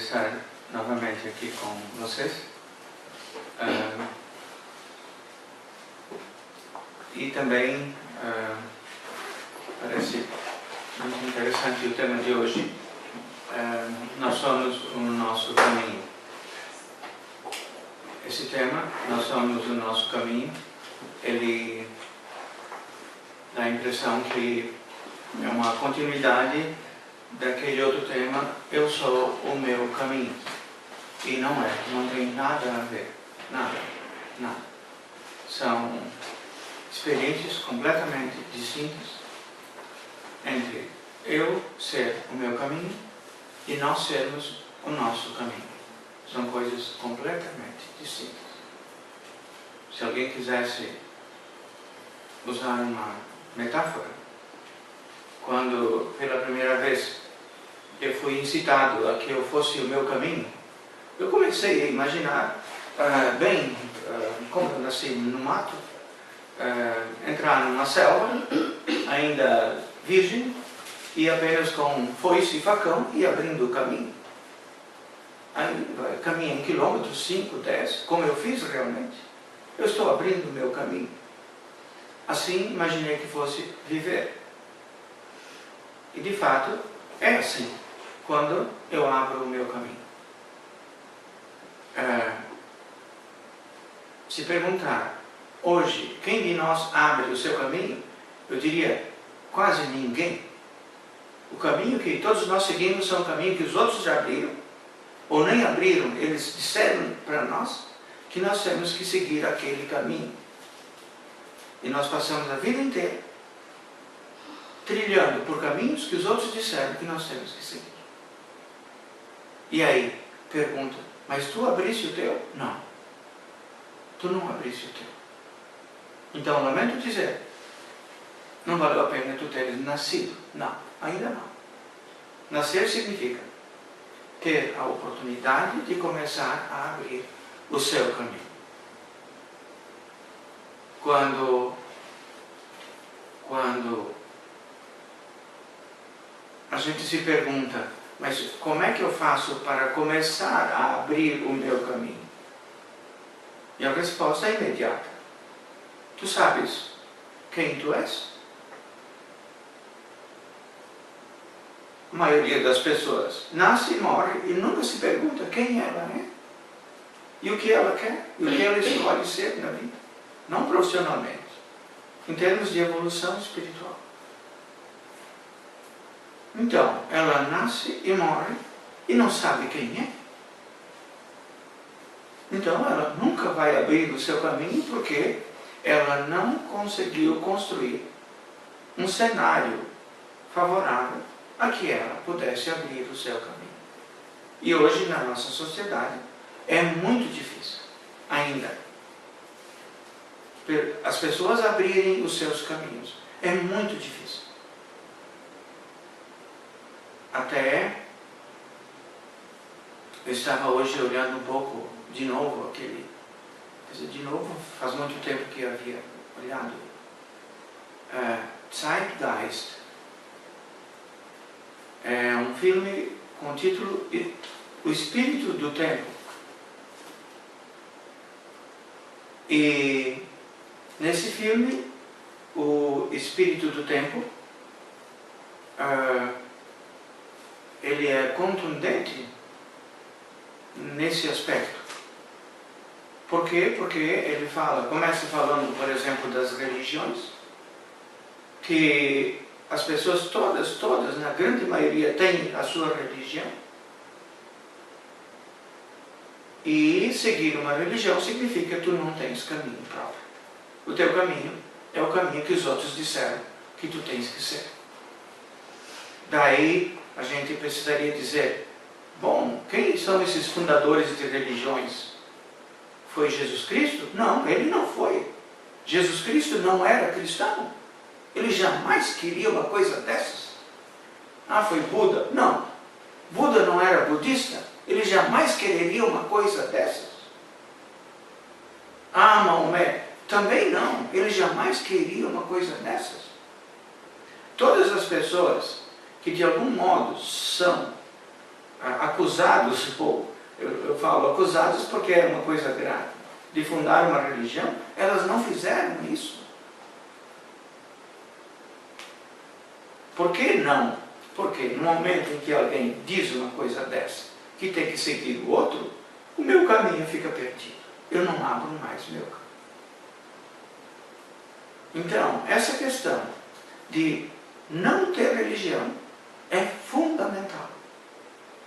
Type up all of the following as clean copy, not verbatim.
estar novamente aqui com vocês. E também parece muito interessante o tema de hoje. Nós somos o nosso caminho. Esse tema, nós somos o nosso caminho, ele dá a impressão que é uma continuidade daquele outro tema, eu sou o meu caminho. E não é, não tem nada a ver, nada. São experiências completamente distintas entre eu ser o meu caminho e nós sermos o nosso caminho. São coisas completamente distintas. Se alguém quisesse usar uma metáfora, quando pela primeira vez eu fui incitado a que eu fosse o meu caminho, eu comecei a imaginar, como eu nasci no mato, entrar numa selva, ainda virgem, e apenas com foice e facão e abrindo o caminho. Aí caminha em quilômetros, 5, 10, como eu fiz realmente. Eu estou abrindo o meu caminho. Assim imaginei que fosse viver. E de fato, é assim, quando eu abro o meu caminho. Se perguntar, hoje, quem de nós abre o seu caminho? Eu diria, quase ninguém. O caminho que todos nós seguimos são o caminho que os outros já abriram, ou nem abriram, eles disseram para nós que nós temos que seguir aquele caminho. E nós passamos a vida inteira trilhando por caminhos que os outros disseram que nós temos que seguir. E aí, pergunta, mas tu abriste o teu? Não. Tu não abriste o teu. Então, lamento dizer, não valeu a pena tu teres nascido. Não, ainda não. Nascer significa ter a oportunidade de começar a abrir o seu caminho. Quando a gente se pergunta, mas como é que eu faço para começar a abrir o meu caminho? E a resposta é imediata. Tu sabes quem tu és? A maioria das pessoas nasce e morre e nunca se pergunta quem ela é. E o que ela quer, e o que ela escolhe ser na vida. Não profissionalmente, em termos de evolução espiritual. Então, ela nasce e morre e não sabe quem é. Então, ela nunca vai abrir o seu caminho porque ela não conseguiu construir um cenário favorável a que ela pudesse abrir o seu caminho. E hoje, na nossa sociedade, é muito difícil, ainda, as pessoas abrirem os seus caminhos. É muito difícil. Até eu estava hoje olhando um pouco de novo aquele, faz muito tempo que eu havia olhado, Zeitgeist. É um filme com o título O Espírito do Tempo. E nesse filme, o Espírito do Tempo, ele é contundente nesse aspecto. Por quê? Porque ele começa falando, por exemplo, das religiões, que as pessoas todas, na grande maioria, têm a sua religião. E seguir uma religião significa que tu não tens caminho próprio. O teu caminho é o caminho que os outros disseram que tu tens que ser. Daí a gente precisaria dizer, bom, quem são esses fundadores de religiões? Foi Jesus Cristo? Não, ele não foi. Jesus Cristo não era cristão. Ele jamais queria uma coisa dessas. Foi Buda? Não. Buda não era budista? Ele jamais quereria uma coisa dessas. Maomé? Também não. Ele jamais queria uma coisa dessas. Todas as pessoas que de algum modo são acusados, ou eu falo acusados porque é uma coisa grave, de fundar uma religião, elas não fizeram isso. Por que não? Porque no momento em que alguém diz uma coisa dessa, que tem que seguir o outro, o meu caminho fica perdido. Eu não abro mais o meu caminho. Então, essa questão de não ter religião é fundamental.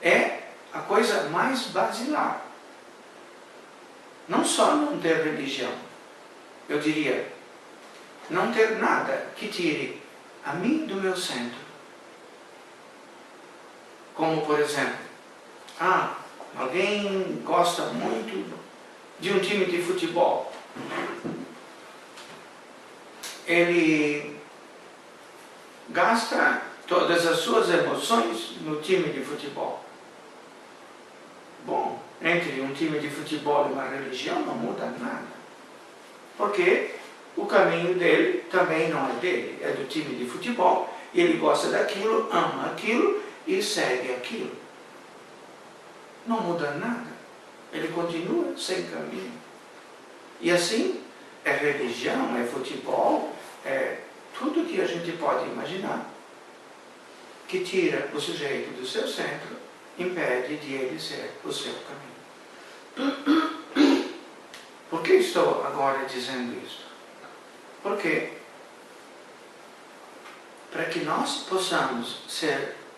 É a coisa mais basilar. Não só não ter religião, eu diria, não ter nada que tire a mim do meu centro. Como, por exemplo, alguém gosta muito de um time de futebol. Ele gasta todas as suas emoções no time de futebol. Bom, entre um time de futebol e uma religião não muda nada. Porque o caminho dele também não é dele, é do time de futebol. Ele gosta daquilo, ama aquilo e segue aquilo. Não muda nada. Ele continua sem caminho. E assim, é religião, é futebol, é tudo que a gente pode imaginar que tira o sujeito do seu centro, impede de ele ser o seu caminho. Por que estou agora dizendo isso? Porque para que nós possamos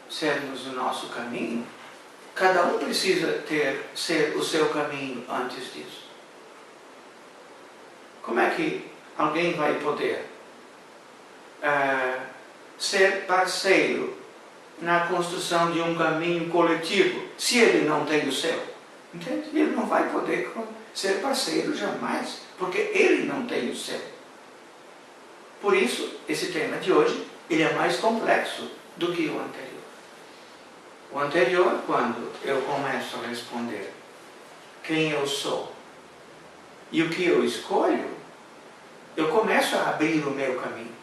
sermos o nosso caminho, cada um precisa ser o seu caminho antes disso. Como é que alguém vai poder ser parceiro na construção de um caminho coletivo se ele não tem o seu? Entende? Ele não vai poder ser parceiro jamais, porque ele não tem o seu. Por isso, esse tema de hoje, ele é mais complexo do que o anterior. O anterior, quando eu começo a responder quem eu sou e o que eu escolho, eu começo a abrir o meu caminho.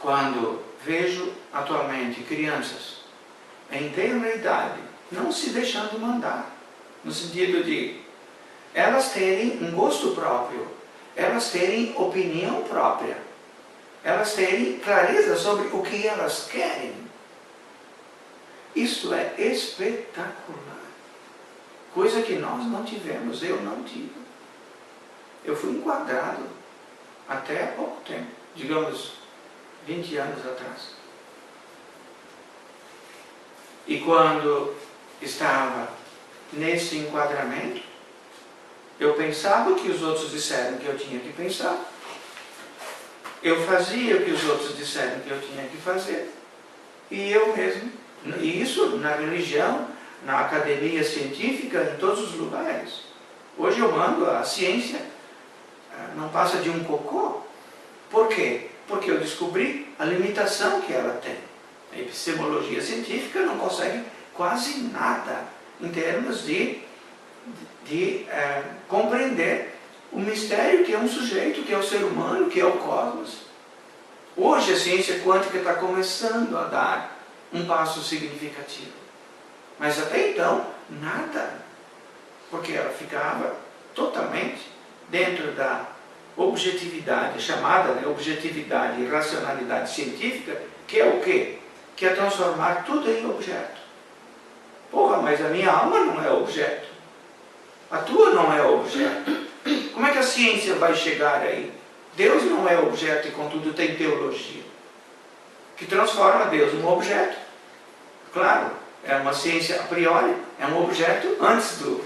Quando vejo atualmente crianças em tenra idade não se deixando mandar, no sentido de elas terem um gosto próprio, elas terem opinião própria, elas terem clareza sobre o que elas querem. Isto é espetacular. Coisa que nós não tivemos, eu não tive. Eu fui enquadrado até há pouco tempo, digamos 20 anos atrás. E quando estava nesse enquadramento, eu pensava o que os outros disseram que eu tinha que pensar. Eu fazia o que os outros disseram que eu tinha que fazer. E eu mesmo. E isso na religião, na academia científica, em todos os lugares. Hoje eu mando a ciência, não passa de um cocô. Por quê? Porque eu descobri a limitação que ela tem. A epistemologia científica não consegue quase nada em termos de compreender o mistério que é um sujeito, que é o ser humano, que é o cosmos. Hoje a ciência quântica está começando a dar um passo significativo. Mas até então, nada. Porque ela ficava totalmente dentro da objetividade, chamada de objetividade e racionalidade científica, que é o quê? Que é transformar tudo em objeto. Porra, mas a minha alma não é objeto. A tua não é objeto. Como é que a ciência vai chegar aí? Deus não é objeto e contudo tem teologia. Que transforma Deus num objeto. Claro, é uma ciência a priori, é um objeto antes do...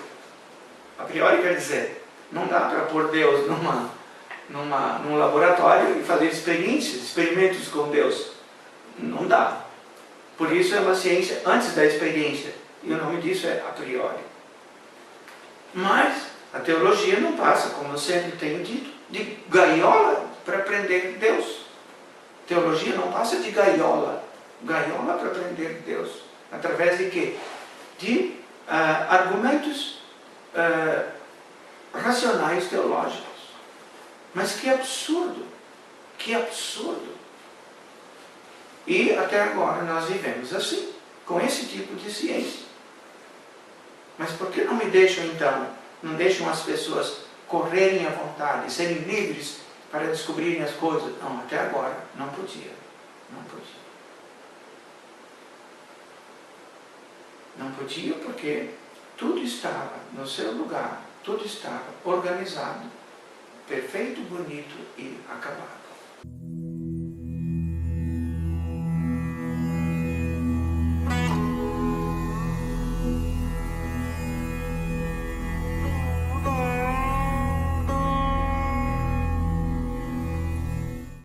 A priori quer dizer, não dá para pôr Deus num laboratório e fazer experimentos com Deus. Não dá. Por isso é uma ciência antes da experiência. E o nome disso é a priori. Mas a teologia não passa, como eu sempre tenho dito, de gaiola para aprender Deus. Teologia não passa de gaiola. Gaiola para aprender Deus. Através de quê? De argumentos racionais teológicos. Mas que absurdo! Que absurdo! E até agora nós vivemos assim, com esse tipo de ciência. Mas por que não me deixam então, não deixam as pessoas correrem à vontade, serem livres para descobrirem as coisas? Não, até agora não podia. Não podia. Não podia porque tudo estava no seu lugar, tudo estava organizado, perfeito, bonito e acabado.